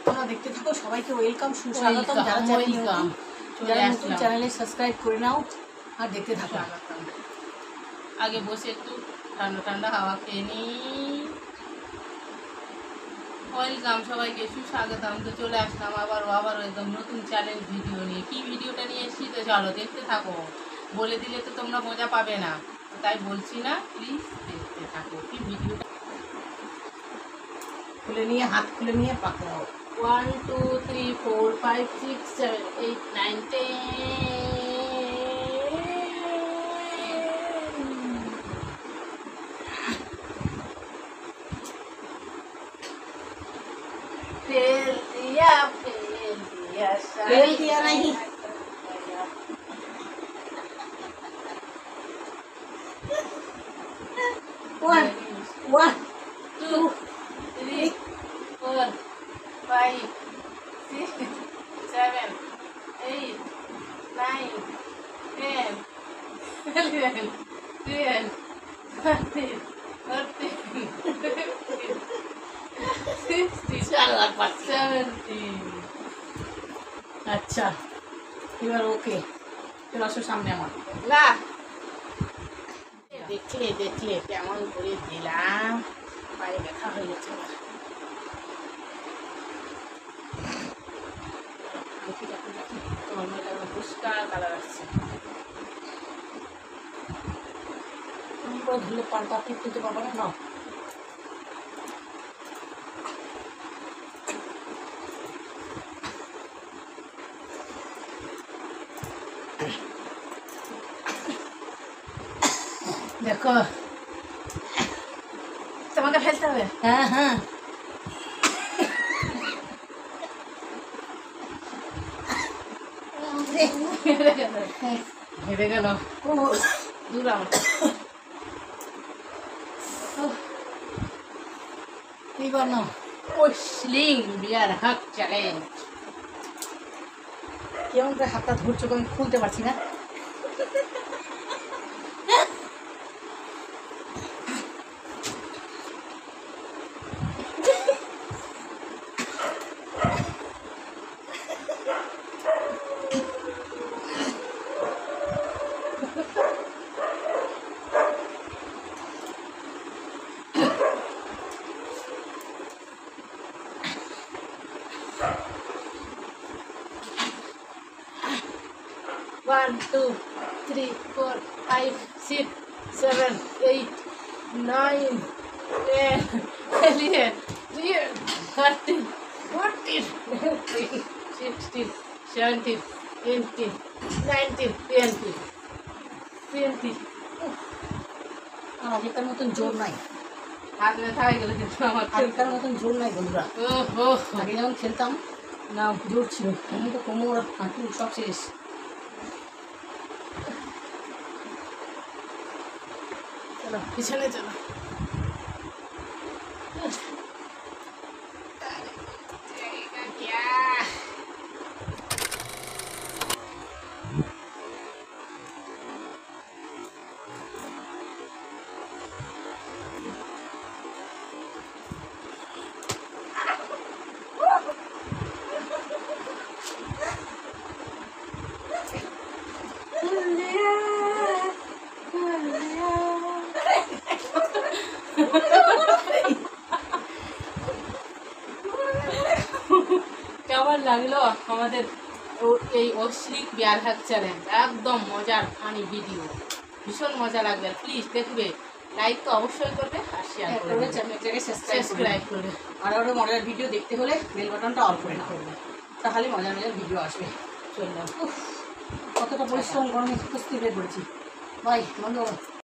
তোমরা দেখতে থাকো, সবাইকে ওয়েলকাম, সুস্বাগতম। যারা নতুন চ্যানেলে সাবস্ক্রাইব করে নাও আর দেখতে থাকো। আগে বসে একটু ঠান্ডা ঠান্ডা হাওয়া খেয়ে নিই। ওয়েলকাম সবাইকে, সুস্বাগতম। তো চলে আসলাম আবার একদম নতুন চ্যালেঞ্জ ভিডিও নিয়ে। কি ভিডিওটা নিয়ে এসেছি তো চলো দেখতে থাকো। বলে দিলে তো তোমরা মজা পাবে না, তাই বলছি না, প্লিজ দেখতে থাকো। কি ভিডিওটা খুলে নিয়ে, হাত খুলে নিয়ে পাকড়াও। 1 2 3 4 5 6 7 8 9 10 फेल दिया फेल दिया नहीं। 1 2 3 4 5 6 7 8 9 10 11 12 13 14 16 17। আচ্ছা, এবার ওকে, চলে আসো সামনে আমার। লা দেখলে দেখলে কেমন করে দিলাম, পায়ে ব্যথা হয়ে গেছে। তোমার মধ্যে পরিষ্কার কালার আসছে। তুমি করে ধরলে পাল্টা আপনি খুলতে পারবো না। নাও, দেখো তোমাকে ফেলতে হবে। হ্যাঁ হ্যাঁ, হেরে গেল দূর আমার। এইবার নাও। ওসলিং বিয়ার হাক চ্যালেঞ্জ। কেমন করে হাতটা ধরছো, আমি খুলতে পারছি না। One, 2, 3, 4, 5, 6, 7, 8, 9, 10, 11, 12, 13, 14, 15, 16, 17, 18, 19, 20, 20। আর আগেকার মতন জোর নাই, হাত ব্যথা হয়ে গেল কিন্তু আমার। আগেকার মতন জোর নাই বন্ধুরা। ওহো, আগে যেমন খেলতাম না, জোর ছিল, এখন তো কোমর হাঁটু সব শেষ। চলো পিছনে চলো। কেমন লাগলো আমাদের এই অশ্লীল বিয়ার হাক চ্যালেঞ্জ? একদম মজার ফানি ভিডিও, ভীষণ মজা লাগবে। প্লিজ দেখবে, লাইক তো অবশ্যই করবে আর শেয়ার করবে, চ্যানেলটাকে সাবস্ক্রাইব করবে। আরও মজার ভিডিও দেখতে হলে বেল বাটনটা অল করে না করবে, তাহলে মজার মজার ভিডিও আসবে। চললাম। কতটা পরিশ্রম, গরমে কুস্তি বের করেছি ভাই বন্ধু।